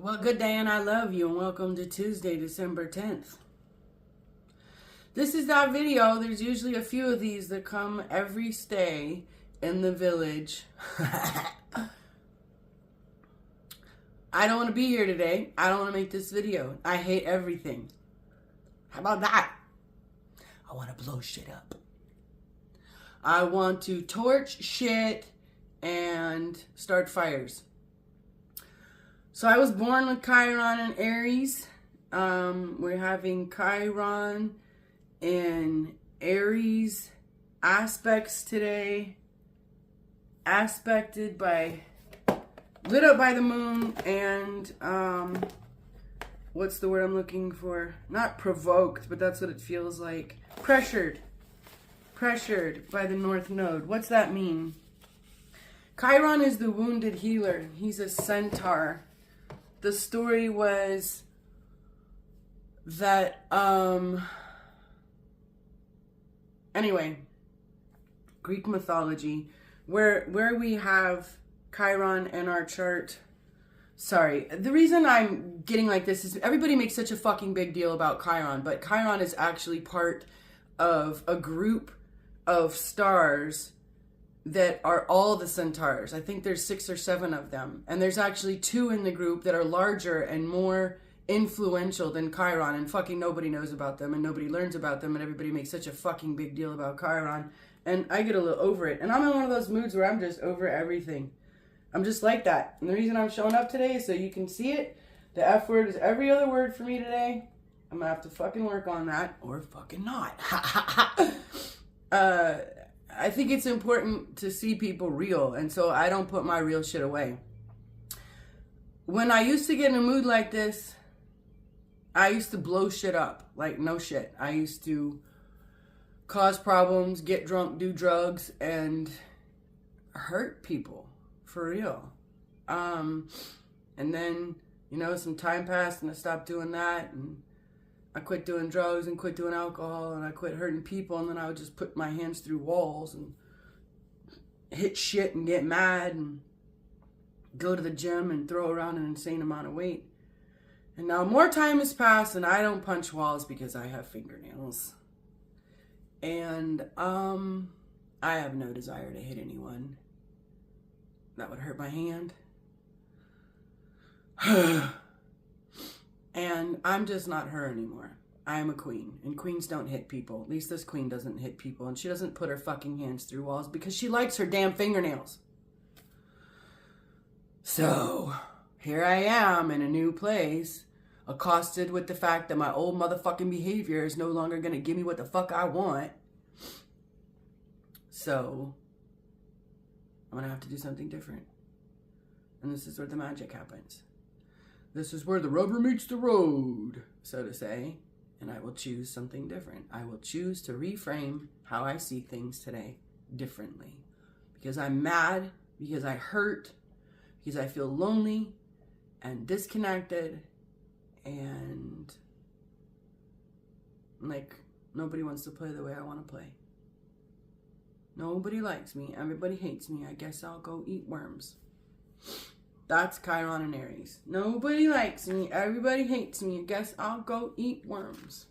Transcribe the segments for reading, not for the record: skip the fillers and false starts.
Well, good day and I love you and welcome to Tuesday, December 10th. This is that video. There's usually a few of these that come every stay in the village. I don't want to be here today. I don't want to make this video. I hate everything. How about that? I want to blow shit up. I want to torch shit and start fires. So I was born with Chiron and Aries. We're having Chiron in Aries aspects today. Aspected by, lit up by the moon and, what's the word I'm looking for? Not provoked, but that's what it feels like. Pressured. Pressured by the North Node. What's that mean? Chiron is the wounded healer. He's a centaur. The story was that, anyway, Greek mythology, where we have Chiron in our chart. Sorry, the reason I'm getting like this is everybody makes such a fucking big deal about Chiron, but Chiron is actually part of a group of stars that are all the centaurs. I think there's 6 or 7 of them. And there's actually 2 in the group that are larger and more influential than Chiron. And fucking nobody knows about them and nobody learns about them. And everybody makes such a fucking big deal about Chiron. And I get a little over it. And I'm in one of those moods where I'm just over everything. I'm just like that. And the reason I'm showing up today is so you can see it. The F word is every other word for me today. I'm gonna have to fucking work on that. Or fucking not. I think it's important to see people real, and so I don't put my real shit away. When I used to get in a mood like this, I used to blow shit up, like no shit. I used to cause problems, get drunk, do drugs, and hurt people, for real. And then, you know, some time passed and I stopped doing that, and I quit doing drugs and quit doing alcohol and I quit hurting people, and then I would just put my hands through walls and hit shit and get mad and go to the gym and throw around an insane amount of weight. And now more time has passed and I don't punch walls because I have fingernails. And I have no desire to hit anyone. That would hurt my hand. And I'm just not her anymore. I am a queen, and queens don't hit people. At least this queen doesn't hit people, and she doesn't put her fucking hands through walls because she likes her damn fingernails. So, here I am in a new place, accosted with the fact that my old motherfucking behavior is no longer gonna give me what the fuck I want. So, I'm gonna have to do something different. And this is where the magic happens. This is where the rubber meets the road, so to say, and I will choose something different. I will choose to reframe how I see things today differently. Because I'm mad, because I hurt, because I feel lonely and disconnected, and like nobody wants to play the way I want to play. Nobody likes me, everybody hates me. I guess I'll go eat worms. That's Chiron and Aries. Nobody likes me. Everybody hates me. I guess I'll go eat worms.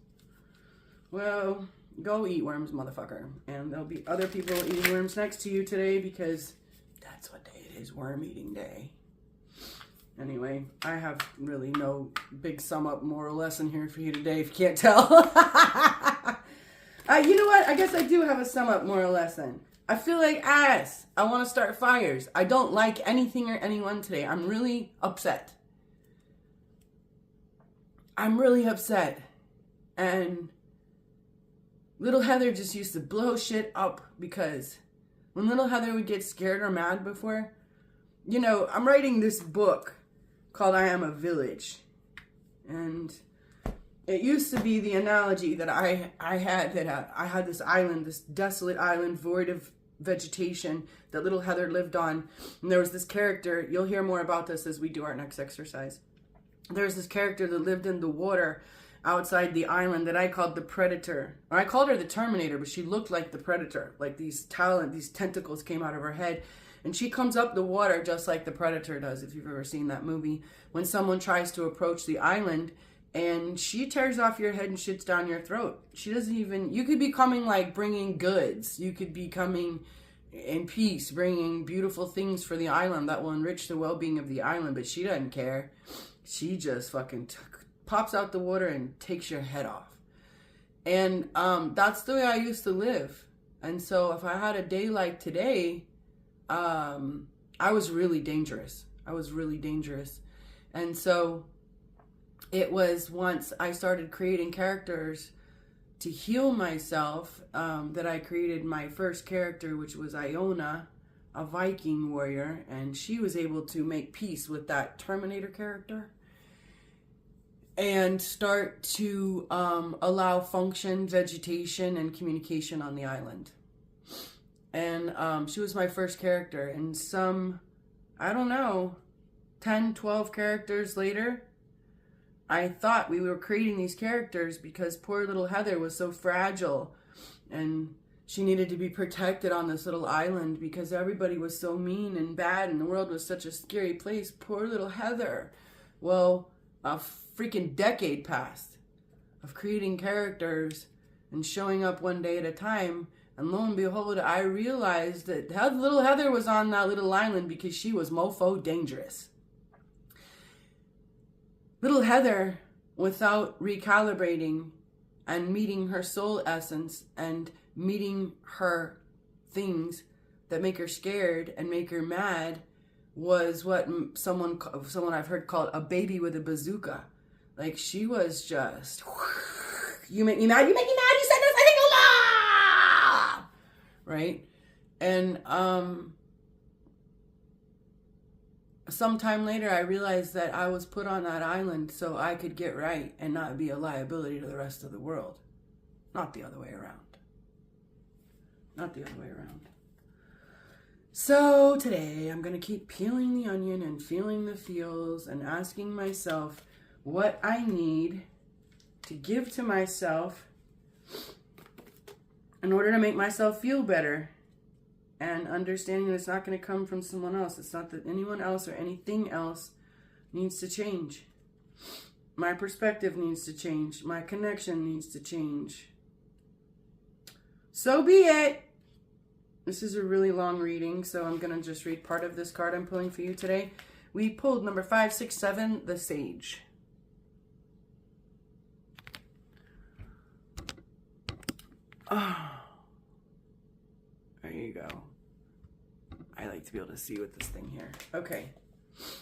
Well, go eat worms, motherfucker. And there'll be other people eating worms next to you today because that's what day it is. Worm eating day. Anyway, I have really no big sum up moral lesson here for you today if you can't tell. You know what? I guess I do have a sum up moral lesson. I feel like ass. I want to start fires. I don't like anything or anyone today. I'm really upset. I'm really upset. And little Heather just used to blow shit up because when little Heather would get scared or mad before, you know, I'm writing this book called I Am a Village. And it used to be the analogy that I had this island, this desolate island void of vegetation that little Heather lived on. And there was this character, you'll hear more about this as we do our next exercise. There's this character that lived in the water outside the island that I called the Predator. Or I called her the Terminator, but she looked like the Predator. Like these tentacles came out of her head. And she comes up the water just like the Predator does, if you've ever seen that movie. When someone tries to approach the island, and she tears off your head and shits down your throat. She doesn't even... You could be coming like bringing goods. You could be coming in peace, bringing beautiful things for the island that will enrich the well-being of the island. But she doesn't care. She just fucking pops out the water and takes your head off. And that's the way I used to live. And so if I had a day like today, I was really dangerous. I was really dangerous. And so... it was once I started creating characters to heal myself that I created my first character, which was Iona, a Viking warrior, and she was able to make peace with that Terminator character and start to allow function, vegetation, and communication on the island. And she was my first character, and some, I don't know, 10, 12 characters later, I thought we were creating these characters because poor little Heather was so fragile and she needed to be protected on this little island because everybody was so mean and bad and the world was such a scary place. Poor little Heather. Well, a freaking decade passed of creating characters and showing up one day at a time, and lo and behold, I realized that little Heather was on that little island because she was mofo dangerous. Little Heather, without recalibrating and meeting her soul essence and meeting her things that make her scared and make her mad, was what someone I've heard called a baby with a bazooka. Like, she was just, you make me mad, you make me mad, you said this, I think, right? And sometime later, I realized that I was put on that island so I could get right and not be a liability to the rest of the world. Not the other way around. Not the other way around. So today, I'm going to keep peeling the onion and feeling the feels and asking myself what I need to give to myself in order to make myself feel better. And understanding that it's not going to come from someone else. It's not that anyone else or anything else needs to change. My perspective needs to change. My connection needs to change. So be it. This is a really long reading, so I'm going to just read part of this card I'm pulling for you today. We pulled number 5, 6, 7, the Sage. Oh. There you go. I like to be able to see with this thing here. Okay.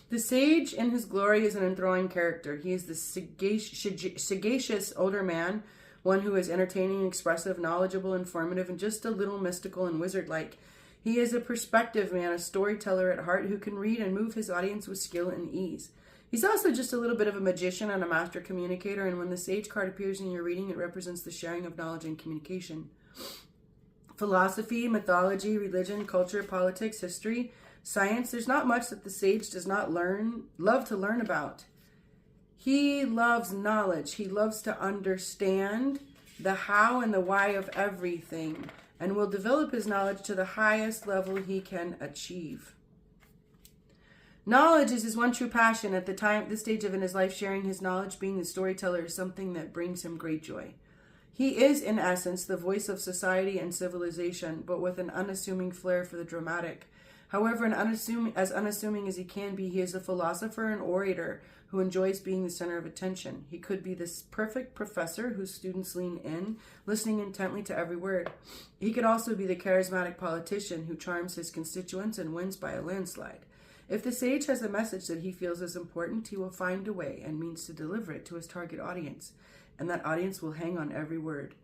The Sage in his glory is an enthralling character. He is the sagacious older man, one who is entertaining, expressive, knowledgeable, informative, and just a little mystical and wizard-like. He is a perspective man, a storyteller at heart who can read and move his audience with skill and ease. He's also just a little bit of a magician and a master communicator, and when the Sage card appears in your reading, it represents the sharing of knowledge and communication. Philosophy, mythology, religion, culture, politics, history, science. There's not much that the Sage does not love to learn about. He loves knowledge. He loves to understand the how and the why of everything and will develop his knowledge to the highest level he can achieve. Knowledge is his one true passion. At this stage of in his life, sharing his knowledge, being the storyteller, is something that brings him great joy. He is, in essence, the voice of society and civilization, but with an unassuming flair for the dramatic. However, as unassuming as he can be, he is a philosopher and orator who enjoys being the center of attention. He could be this perfect professor whose students lean in, listening intently to every word. He could also be the charismatic politician who charms his constituents and wins by a landslide. If the Sage has a message that he feels is important, he will find a way and means to deliver it to his target audience, and that audience will hang on every word.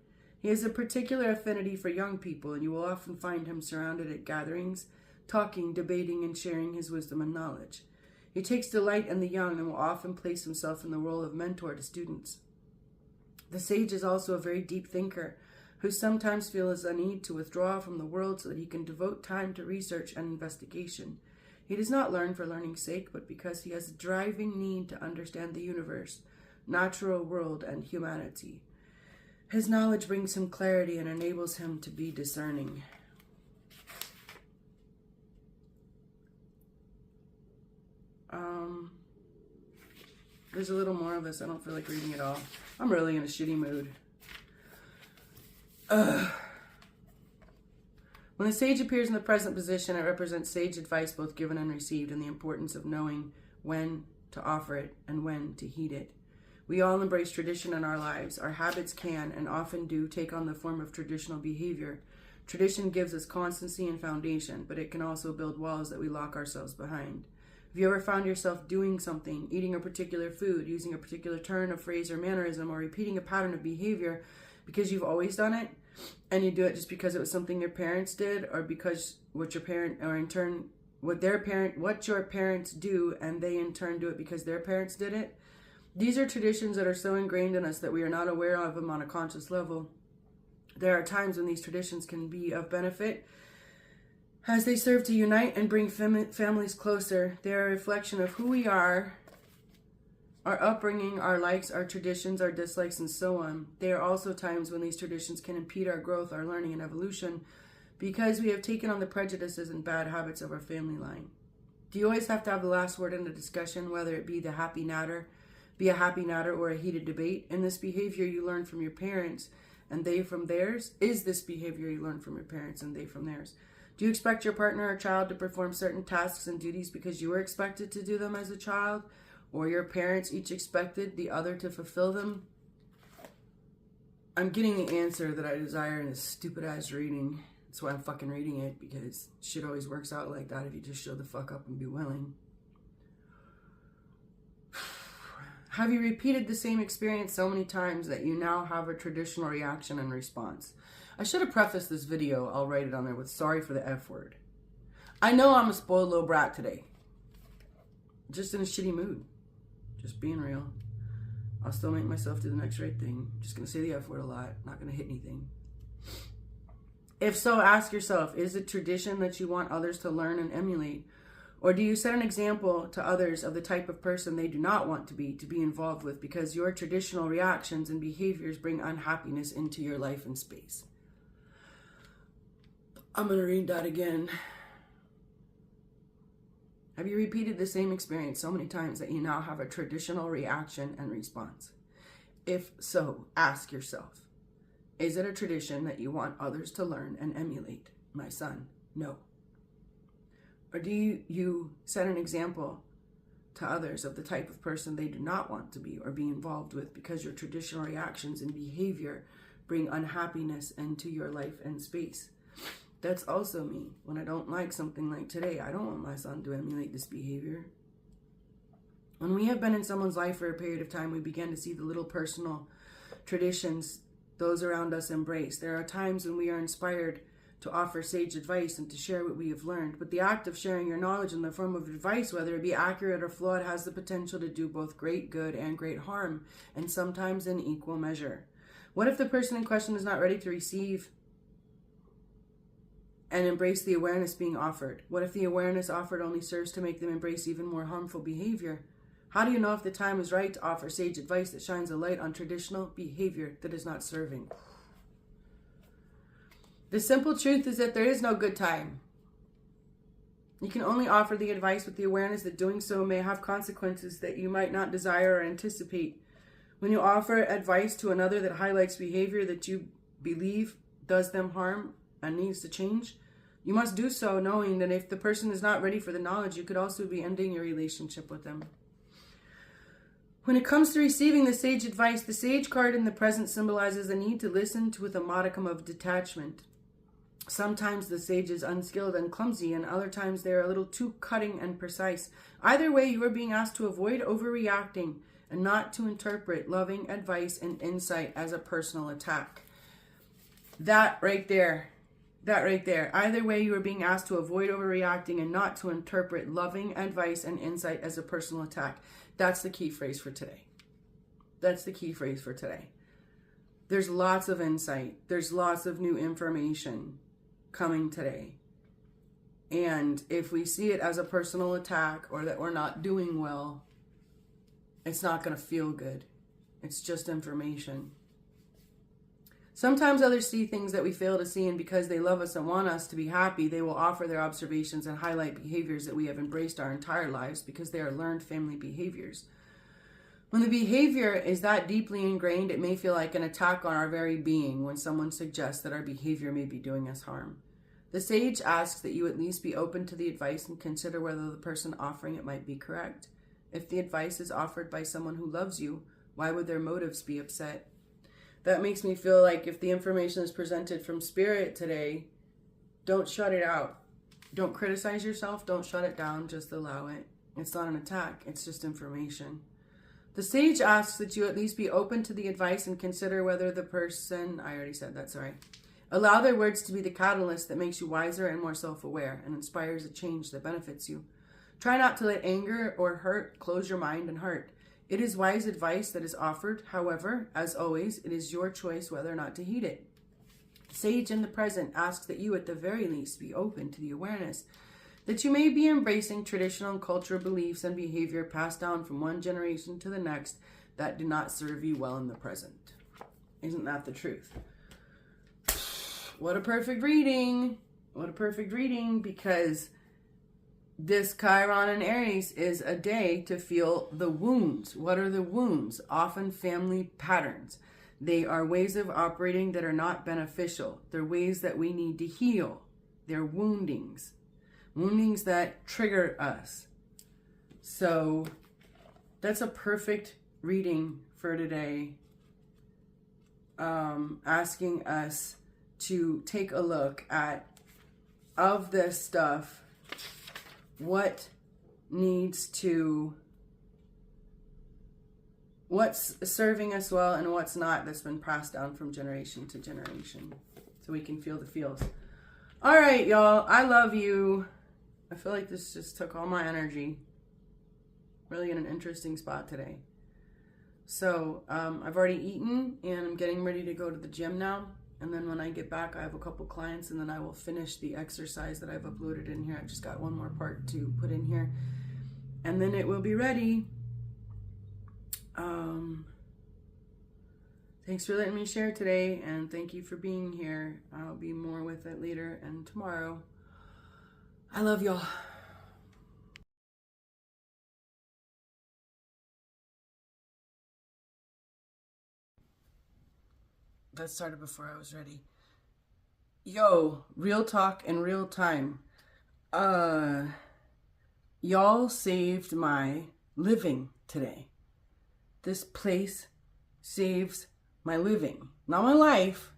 He has a particular affinity for young people, and you will often find him surrounded at gatherings, talking, debating, and sharing his wisdom and knowledge. He takes delight in the young and will often place himself in the role of mentor to students. The Sage is also a very deep thinker who sometimes feels a need to withdraw from the world so that he can devote time to research and investigation. He does not learn for learning's sake, but because he has a driving need to understand the universe, natural world, and humanity. His knowledge brings him clarity and enables him to be discerning. There's a little more of this. I don't feel like reading it all. I'm really in a shitty mood. When the sage appears in the present position, it represents sage advice both given and received, and the importance of knowing when to offer it and when to heed it. We all embrace tradition in our lives. Our habits can, and often do, take on the form of traditional behavior. Tradition gives us constancy and foundation, but it can also build walls that we lock ourselves behind. Have you ever found yourself doing something, eating a particular food, using a particular turn of phrase or mannerism, or repeating a pattern of behavior because you've always done it, and you do it just because it was something your parents did, or because what your parent, or in turn, what your parents do, and they in turn do it because their parents did it? These are traditions that are so ingrained in us that we are not aware of them on a conscious level. There are times when these traditions can be of benefit as they serve to unite and bring families closer. They are a reflection of who we are, our upbringing, our likes, our traditions, our dislikes, and so on. They are also times when these traditions can impede our growth, our learning, and evolution because we have taken on the prejudices and bad habits of our family line. Do you always have to have the last word in a discussion, whether it be a happy natter or a heated debate? In this behavior you learn from your parents and they from theirs? Is this behavior you learn from your parents and they from theirs? Do you expect your partner or child to perform certain tasks and duties because you were expected to do them as a child? Or your parents each expected the other to fulfill them? I'm getting the answer that I desire in this stupid ass reading. That's why I'm fucking reading it, because shit always works out like that if you just show the fuck up and be willing. Have you repeated the same experience so many times that you now have a traditional reaction and response? I should have prefaced this video, I'll write it on there, with sorry for the F word. I know I'm a spoiled little brat today. Just in a shitty mood. Just being real. I'll still make myself do the next right thing. Just going to say the F word a lot. Not going to hit anything. If so, ask yourself, is it tradition that you want others to learn and emulate? Or do you set an example to others of the type of person they do not want to be involved with because your traditional reactions and behaviors bring unhappiness into your life and space? I'm going to read that again. Have you repeated the same experience so many times that you now have a traditional reaction and response? If so, ask yourself, is it a tradition that you want others to learn and emulate? My son, no. Or do you set an example to others of the type of person they do not want to be or be involved with because your traditional reactions and behavior bring unhappiness into your life and space? That's also me. When I don't like something like today, I don't want my son to emulate this behavior. When we have been in someone's life for a period of time, we begin to see the little personal traditions those around us embrace. There are times when we are inspired to offer sage advice and to share what we have learned. But the act of sharing your knowledge in the form of advice, whether it be accurate or flawed, has the potential to do both great good and great harm, and sometimes in equal measure. What if the person in question is not ready to receive and embrace the awareness being offered? What if the awareness offered only serves to make them embrace even more harmful behavior? How do you know if the time is right to offer sage advice that shines a light on traditional behavior that is not serving? The simple truth is that there is no good time. You can only offer the advice with the awareness that doing so may have consequences that you might not desire or anticipate. When you offer advice to another that highlights behavior that you believe does them harm and needs to change, you must do so knowing that if the person is not ready for the knowledge, you could also be ending your relationship with them. When it comes to receiving the sage advice, the sage card in the present symbolizes a need to listen to with a modicum of detachment. Sometimes the sage is unskilled and clumsy, and other times they are a little too cutting and precise. Either way, you are being asked to avoid overreacting and not to interpret loving advice and insight as a personal attack. That right there. Either way, you are being asked to avoid overreacting and not to interpret loving advice and insight as a personal attack. That's the key phrase for today. That's the key phrase for today. There's lots of insight. There's lots of new information coming today. And if we see it as a personal attack or that we're not doing well, it's not going to feel good. It's just information. Sometimes others see things that we fail to see, and because they love us and want us to be happy, they will offer their observations and highlight behaviors that we have embraced our entire lives because they are learned family behaviors. When the behavior is that deeply ingrained, it may feel like an attack on our very being when someone suggests that our behavior may be doing us harm. The sage asks that you at least be open to the advice and consider whether the person offering it might be correct. If the advice is offered by someone who loves you, why would their motives be upset? That makes me feel like if the information is presented from spirit today, don't shut it out. Don't criticize yourself. Don't shut it down. Just allow it. It's not an attack. It's just information. The sage asks that you at least be open to the advice and consider whether the person, I already said that, sorry. Allow their words to be the catalyst that makes you wiser and more self-aware and inspires a change that benefits you. Try not to let anger or hurt close your mind and heart. It is wise advice that is offered. However, as always, it is your choice whether or not to heed it. The sage in the present asks that you at the very least be open to the awareness that you may be embracing traditional and cultural beliefs and behavior passed down from one generation to the next that do not serve you well in the present. Isn't that the truth? What a perfect reading. What a perfect reading, because this Chiron in Aries is a day to feel the wounds. What are the wounds? Often family patterns. They are ways of operating that are not beneficial. They're ways that we need to heal. They're woundings. Woundings that trigger us. So that's a perfect reading for today. Asking us to take a look at, of this stuff, what's serving us well and what's not, that's been passed down from generation to generation, so we can feel the feels. All right, y'all, I love you. I feel like this just took all my energy. Really in an interesting spot today. So I've already eaten and I'm getting ready to go to the gym now. And then when I get back, I have a couple clients, and then I will finish the exercise that I've uploaded in here. I just got one more part to put in here, and then it will be ready. Thanks for letting me share today, and thank you for being here. I'll be more with it later and tomorrow. I love y'all. That started before I was ready. Yo, real talk in real time. Y'all saved my living today. This place saves my living. Not my life.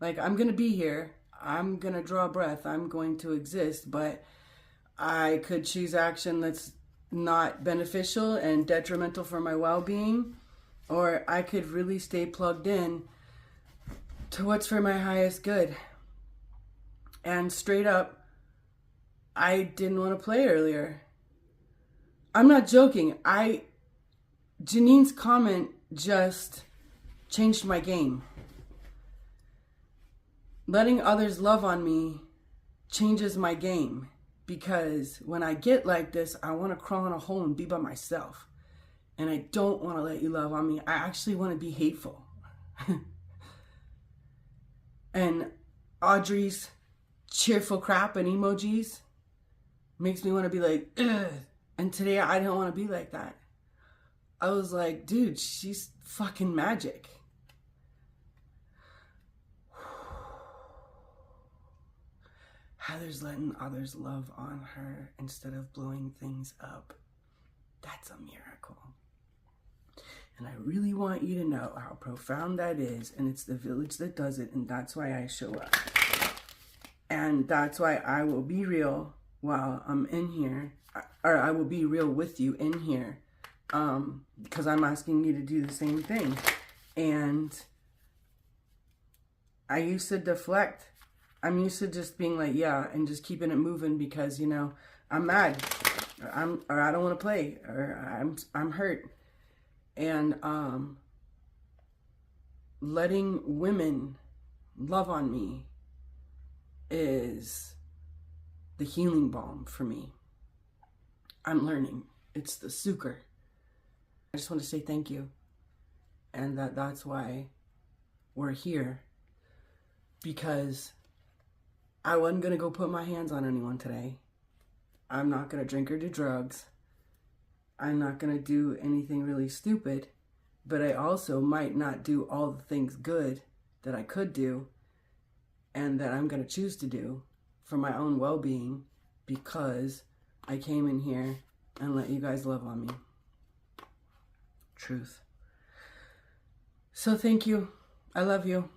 Like, I'm gonna be here. I'm gonna draw breath. I'm going to exist. But I could choose action that's not beneficial and detrimental for my well-being. Or I could really stay plugged in to what's for my highest good. And straight up, I didn't want to play earlier. I'm not joking. Janine's comment just changed my game. Letting others love on me changes my game, because when I get like this, I want to crawl in a hole and be by myself. And I don't want to let you love on me. I actually want to be hateful. And Audrey's cheerful crap and emojis makes me want to be like, ugh. And today I didn't want to be like that. I was like, dude, she's fucking magic. Heather's letting others love on her instead of blowing things up. That's a miracle. And I really want you to know how profound that is. And it's the village that does it. And that's why I show up. And that's why I will be real while I'm in here. Or I will be real with you in here. Because I'm asking you to do the same thing. And I used to deflect. I'm used to just being like, yeah, and just keeping it moving because, you know, I'm mad. Or I don't want to play. Or I'm hurt. And letting women love on me is the healing balm for me. I'm learning. It's the sukkah. I just want to say thank you. And that's why we're here. Because I wasn't going to go put my hands on anyone today. I'm not going to drink or do drugs. I'm not going to do anything really stupid, but I also might not do all the things good that I could do and that I'm going to choose to do for my own well-being because I came in here and let you guys love on me. Truth. So thank you. I love you.